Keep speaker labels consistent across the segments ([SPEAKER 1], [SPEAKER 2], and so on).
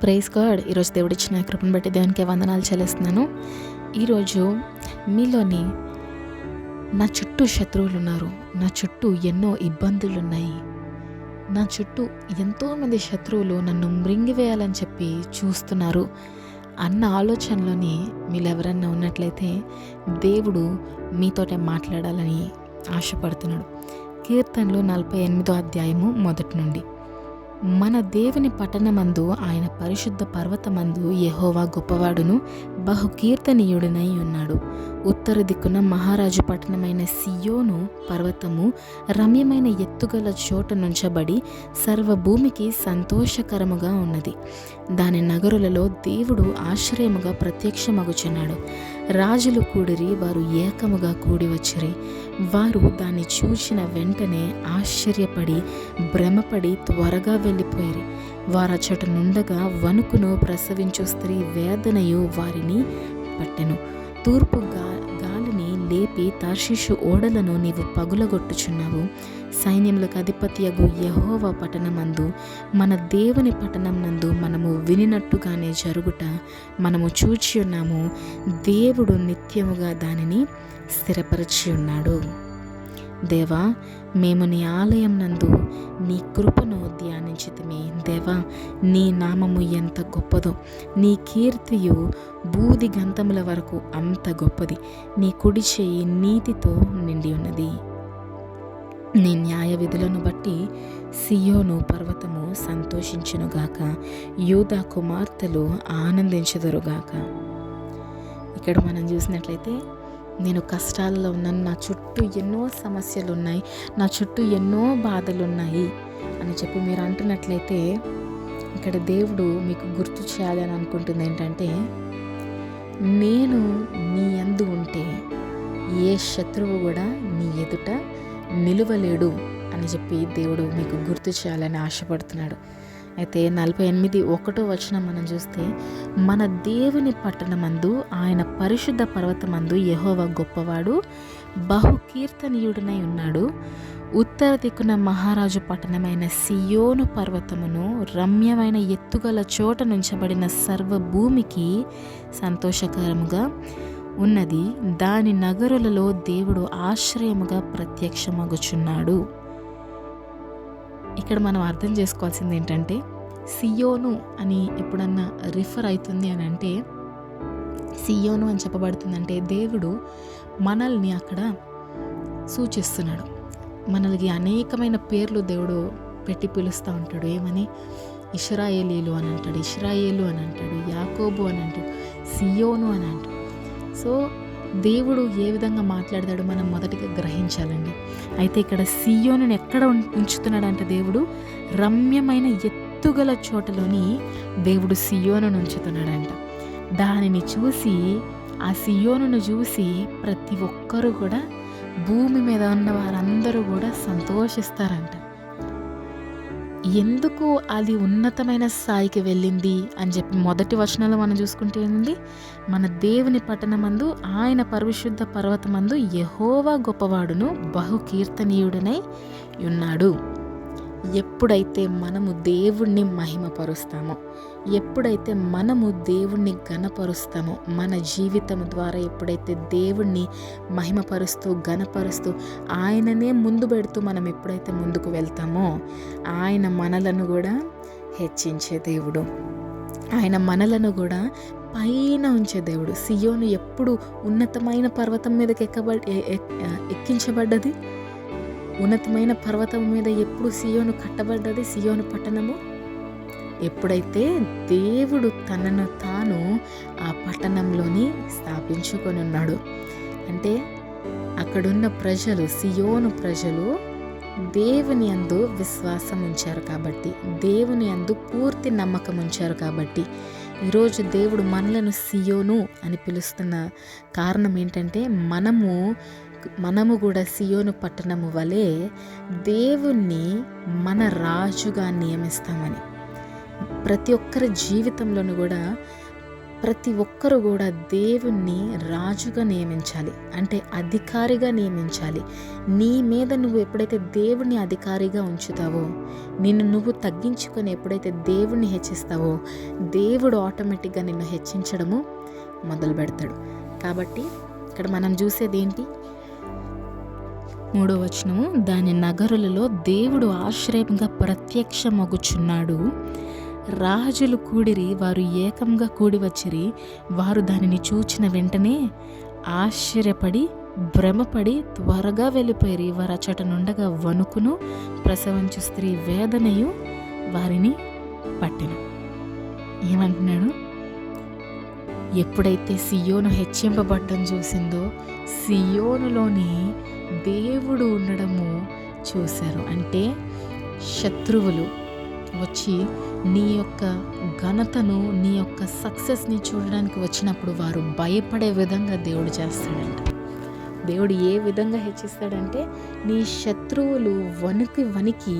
[SPEAKER 1] Praise God. ఈరోజు దేవుడిచ్చిన కృపను బట్టి దేవునికి వందనాలు చెల్లిస్తున్నాను. ఈరోజు మీలోని నా చుట్టూ శత్రువులు ఉన్నారు, నా చుట్టూ ఎన్నో ఇబ్బందులు ఉన్నాయి, నా చుట్టూ ఎంతోమంది శత్రువులు నన్ను మృంగివేయాలని చెప్పి చూస్తున్నారు అన్న ఆలోచనలోని మీరు ఎవరన్నా ఉన్నట్లయితే దేవుడు మీతోటే మాట్లాడాలని ఆశపడుతున్నాడు. కీర్తనలు 48వ అధ్యాయము 1 నుండి. మన దేవుని పట్టణమందు ఆయన పరిశుద్ధ పర్వతమందు యెహోవా గొప్పవాడును బహు కీర్తనీయుడనై ఉన్నాడు. ఉత్తర దిక్కున మహారాజు పట్టణమైన సియోను పర్వతము రమ్యమైన ఎత్తుగల చోట నుంచబడి సర్వభూమికి సంతోషకరముగా ఉన్నది. దాని నగరులలో దేవుడు ఆశ్రయముగా ప్రత్యక్షమగుచున్నాడు. రాజులు కూడిరి, వారు ఏకముగా కూడి వచ్చిరి. వారు దాన్ని చూచిన వెంటనే ఆశ్చర్యపడి భ్రమపడి త్వరగా వెళ్ళిపోయిరి. వారచట నుండగా వణుకును ప్రసవించు స్త్రీ వేదనయు వారిని పట్టెను. తూర్పు గాలిని లేపి తర్షీషు ఓడలను నీవు పగులగొట్టుచున్నావు. సైన్యములకు అధిపతియగు యెహోవా పట్టణమందు మన దేవుని పట్టణం నందు మనము వినినట్టుగానే జరుగుట మనము చూచి ఉన్నాము. దేవుడు నిత్యముగా దానిని స్థిరపరిచి ఉన్నాడు. దేవా, మేము నీ ఆలయం నందు నీ కృపను ధ్యానించితిమి. దేవా, నీ నామము ఎంత గొప్పదో, నీ కీర్తియు బూది గంతముల వరకు అంత గొప్పది. నీ కుడి చేయి నీతితో నిండి ఉన్నది. నీ న్యాయ విధులను బట్టి సియోను పర్వతము సంతోషించునుగాక, యూదా కుమార్తెలు ఆనందించుదురుగాక. ఇక్కడ మనం చూసినట్లయితే నేను కష్టాలలో ఉన్నాను, నా చుట్టూ ఎన్నో సమస్యలు ఉన్నాయి, నా చుట్టూ ఎన్నో బాధలు ఉన్నాయి అని చెప్పి మీరు అంటున్నట్లయితే ఇక్కడ దేవుడు మీకు గుర్తు చేయాలని అనుకుంటుంది ఏంటంటే, నేను నీ యందు ఉంటే ఏ శత్రువు కూడా నీ ఎదుట నిలువలేడు అని చెప్పి దేవుడు మీకు గుర్తు చేయాలని ఆశపడుతున్నాడు. అయితే 48:1 మనం చూస్తే, మన దేవుని పట్టణమందు ఆయన పరిశుద్ధ పర్వతమందు యెహోవా గొప్పవాడు బహు కీర్తనీయుడనై ఉన్నాడు. ఉత్తర దిక్కున మహారాజు పట్టణమైన సియోను పర్వతమును రమ్యమైన ఎత్తుగల చోట నుంచబడిన సర్వభూమికి సంతోషకరముగా ఉన్నది. దాని నగరులలో దేవుడు ఆశ్రయముగా ప్రత్యక్షమగుచున్నాడు. ఇక్కడ మనం అర్థం చేసుకోవాల్సింది ఏంటంటే, సియోను అని ఎప్పుడన్నా రిఫర్ అవుతుంది అని అంటే, సియోను అని చెప్పబడుతుందంటే దేవుడు మనల్ని అక్కడ సూచిస్తున్నాడు. మనల్ని అనేకమైన పేర్లు దేవుడు పెట్టి పిలుస్తూ ఉంటాడు. ఏమని? ఇశ్రాయేలీలు అని అంటాడు, ఇశ్రాయేలు అని అంటాడు, యాకోబు అని అంటాడు, సియోను అని అంటాడు. సో దేవుడు ఏ విధంగా మాట్లాడతాడు మనం మొదటిగా గ్రహించాలండి. అయితే ఇక్కడ సియోనుని ఎక్కడ ఉంచుతున్నాడంటే, దేవుడు రమ్యమైన ఎత్తుగల చోటలోని దేవుడు సియోనును ఉంచుతున్నాడంట. దానిని చూసి, ఆ సియోనును చూసి ప్రతి ఒక్కరూ కూడా, భూమి మీద ఉన్న వారందరూ కూడా సంతోషిస్తారంట. ఎందుకు అది ఉన్నతమైన స్థాయికి వెళ్ళింది అని చెప్పి మొదటి వచనంలో మనం చూసుకుంటే ఏంది, మన దేవుని పట్టణమందు ఆయన పరిశుద్ధ పర్వతమందు యెహోవా గొప్పవాడును బహు కీర్తనీయుడనై ఉన్నాడు. ఎప్పుడైతే మనము దేవుణ్ణి మహిమపరుస్తామో, ఎప్పుడైతే మనము దేవుణ్ణి ఘనపరుస్తామో, మన జీవితం ద్వారా ఎప్పుడైతే దేవుణ్ణి మహిమపరుస్తూ ఘనపరుస్తూ ఆయననే ముందు పెడుతూ మనం ఎప్పుడైతే ముందుకు వెళ్తామో, ఆయన మనలను కూడా హెచ్చించే దేవుడు, ఆయన మనలను కూడా పైన ఉంచే దేవుడు. సియోను ఎప్పుడు ఉన్నతమైన పర్వతం మీదకి ఎక్కించబడ్డది. ఉన్నతమైన పర్వతం మీద ఎప్పుడు సియోను కట్టబడ్డది. సియోను పట్టణము ఎప్పుడైతే దేవుడు తనను తాను ఆ పట్టణంలోని స్థాపించుకొని ఉన్నాడు అంటే, అక్కడున్న ప్రజలు, సియోను ప్రజలు దేవుని యందు విశ్వాసం ఉంచారు కాబట్టి, దేవుని యందు పూర్తి నమ్మకం ఉంచారు కాబట్టి ఈరోజు దేవుడు మనలను సియోను అని పిలుస్తున్న కారణం ఏంటంటే, మనము కూడా సియోను పట్టణము వలె దేవుణ్ణి మన రాజుగా నియమిస్తామని. ప్రతి ఒక్కరి జీవితంలోనూ కూడా ప్రతి ఒక్కరు కూడా దేవుణ్ణి రాజుగా నియమించాలి, అంటే అధికారిగా నియమించాలి. నీ మీద నువ్వు ఎప్పుడైతే దేవుణ్ణి అధికారిగా ఉంచుతావో, నిన్ను నువ్వు తగ్గించుకొని ఎప్పుడైతే దేవుణ్ణి హెచ్చిస్తావో, దేవుడు ఆటోమేటిక్గా నిన్ను హెచ్చించడము మొదలు పెడతాడు. కాబట్టి ఇక్కడ మనం చూసేది ఏంటి? 3వ వచనము, దాని నగరులలో దేవుడు ఆశ్రయంగా ప్రత్యక్షమగుచున్నాడు. రాజులు కూడిరి, వారు ఏకంగా కూడి వచ్చిరి. వారు దానిని చూచిన వెంటనే ఆశ్చర్యపడి భ్రమపడి త్వరగా వెళ్ళిపోయి వారు అచ్చట నుండగా వణుకును, ప్రసవించు స్త్రీ వేదనయు వారిని పట్టెను. ఏమంటున్నాడు? ఎప్పుడైతే సియోను హెచ్చింపబడ్డం చూసిందో, సియోనులోని దేవుడు ఉండడము చూశారు. అంటే శత్రువులు వచ్చి నీ యొక్క ఘనతను, నీ యొక్క సక్సెస్ని చూడడానికి వచ్చినప్పుడు వారు భయపడే విధంగా దేవుడు చేస్తాడంట. దేవుడు ఏ విధంగా హెచ్చిస్తాడంటే, నీ శత్రువులు వణికి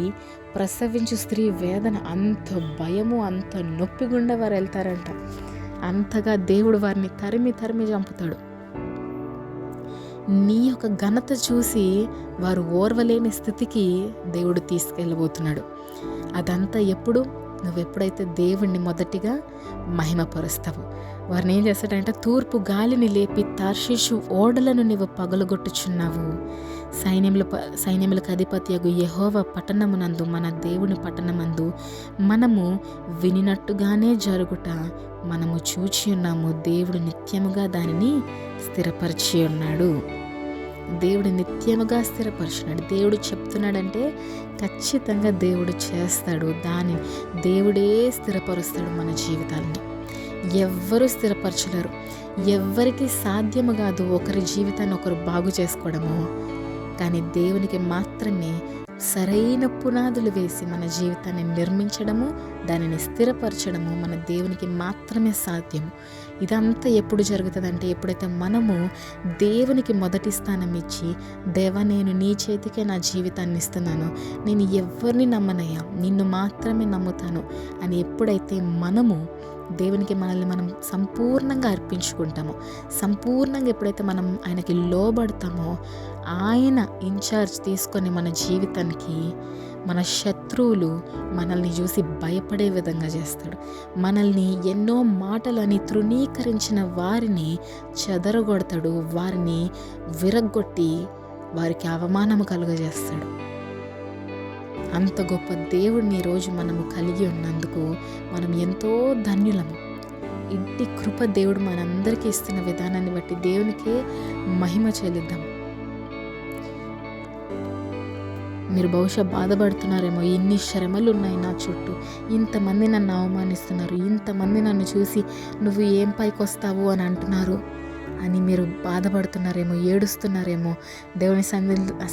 [SPEAKER 1] ప్రసవించు స్త్రీ వేదన, అంత భయము, అంత నొప్పి గుండా వారు వెళ్తారంట. అంతగా దేవుడు వారిని తరిమి చంపుతాడు. నీ యొక్క ఘనత చూసి వారు ఓర్వలేని స్థితికి దేవుడు తీసుకెళ్ళబోతున్నాడు. అదంతా ఎప్పుడు? నువ్వెప్పుడైతే దేవుణ్ణి మొదటిగా మహిమపరుస్తావో. వారిని ఏం చేస్తాడంటే, తూర్పు గాలిని లేపి తర్షీషు ఓడలను నీవు పగలగొట్టుచున్నావు. సైన్యములకు అధిపతియగు యెహోవా పట్టణమునందు, మన దేవుని పట్టణమందు మనము వినినట్టుగానే జరుగుట మనము చూచి ఉన్నాము. దేవుడు నిత్యముగా దానిని స్థిరపరిచి ఉన్నాడు. దేవుడు నిత్యముగా స్థిరపరిచినాడు. దేవుడు చెప్తున్నాడంటే ఖచ్చితంగా దేవుడు చేస్తాడు. దాన్ని దేవుడే స్థిరపరుస్తాడు మన జీవితాన్ని. ఎవ్వరూ స్థిరపరచలేరు. ఎవ్వరికి సాధ్యము కాదు ఒకరి జీవితాన్ని ఒకరు బాగు చేసుకోవడము. కానీ దేవునికి మాత్రమే సరైన పునాదులు వేసి మన జీవితాన్ని నిర్మించడము, దానిని స్థిరపరచడము మన దేవునికి మాత్రమే సాధ్యము. ఇదంతా ఎప్పుడు జరుగుతుందంటే, ఎప్పుడైతే మనము దేవునికి మొదటి స్థానం ఇచ్చి, దేవా నేను నీ చేతికే నా జీవితాన్ని ఇస్తున్నాను, నేను ఎవరిని నమ్మనయ్యా, నిన్ను మాత్రమే నమ్ముతాను అని ఎప్పుడైతే మనము దేవునికి మనల్ని మనం సంపూర్ణంగా అర్పించుకుంటామో, సంపూర్ణంగా ఎప్పుడైతే మనం ఆయనకి లోబడతామో, ఆయన ఇన్ఛార్జ్ తీసుకొని మన జీవితానికి మన శత్రువులు మనల్ని చూసి భయపడే విధంగా చేస్తాడు. మనల్ని ఎన్నో మాటలని తృణీకరించిన వారిని చెదరగొడతాడు, వారిని విరగ్గొట్టి వారికి అవమానము కలుగజేస్తాడు. అంత గొప్ప దేవుడిని ఈరోజు మనము కలిగి ఉన్నందుకు మనం ఎంతో ధన్యులము. ఇంటి కృప దేవుడు మనందరికీ ఇస్తున్న విధానాన్ని బట్టి దేవునికే మహిమ చెల్లిద్దాం. మీరు బహుశా బాధపడుతున్నారేమో, ఇన్ని శ్రమలు ఉన్నాయి నా చుట్టూ, ఇంతమంది నన్ను అవమానిస్తున్నారు, ఇంతమంది నన్ను చూసి నువ్వు ఏం పైకి వస్తావు అని అంటున్నారు అని మీరు బాధపడుతున్నారేమో, ఏడుస్తున్నారేమో. దేవుని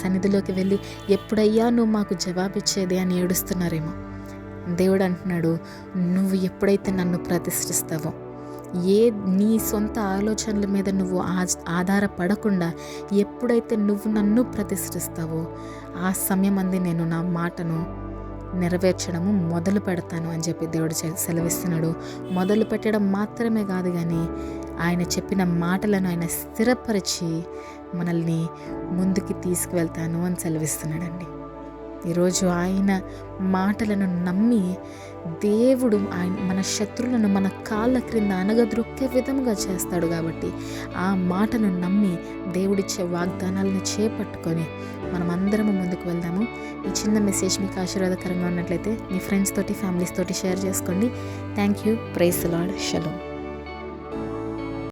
[SPEAKER 1] సన్నిధిలోకి వెళ్ళి ఎప్పుడయ్యా నువ్వు మాకు జవాబిచ్చేది అని ఏడుస్తున్నారేమో. దేవుడు అంటున్నాడు, నువ్వు ఎప్పుడైతే నన్ను ప్రతిష్ఠిస్తావో, నీ సొంత ఆలోచనల మీద నువ్వు ఆధారపడకుండా ఎప్పుడైతే నువ్వు నన్ను ప్రతిష్ఠిస్తావో, ఆ సమయం అంది నేను నా మాటను నెరవేర్చడము మొదలు పెడతాను అని చెప్పి దేవుడు సెలవిస్తున్నాడు. మొదలు పెట్టడం మాత్రమే కాదు, కానీ ఆయన చెప్పిన మాటలను ఆయన స్థిరపరిచి మనల్ని ముందుకి తీసుకువెళ్తాను అని సెలవిస్తున్నాడండి. ఈరోజు ఆయన మాటలను నమ్మి దేవుడు మన శత్రువులను మన కాళ్ళ క్రింద అనగద్రొక్కే విధంగా చేస్తాడు. కాబట్టి ఆ మాటను నమ్మి దేవుడిచ్చే వాగ్దానాలను చేపట్టుకొని మనం అందరము ముందుకు వెళ్దాము. ఈ చిన్న మెసేజ్ మీకు ఆశీర్వాదకరంగా ఉన్నట్లయితే మీ ఫ్రెండ్స్ తోటి, ఫ్యామిలీస్ తోటి షేర్ చేసుకోండి. Thank you. Praise the lord. Shalom.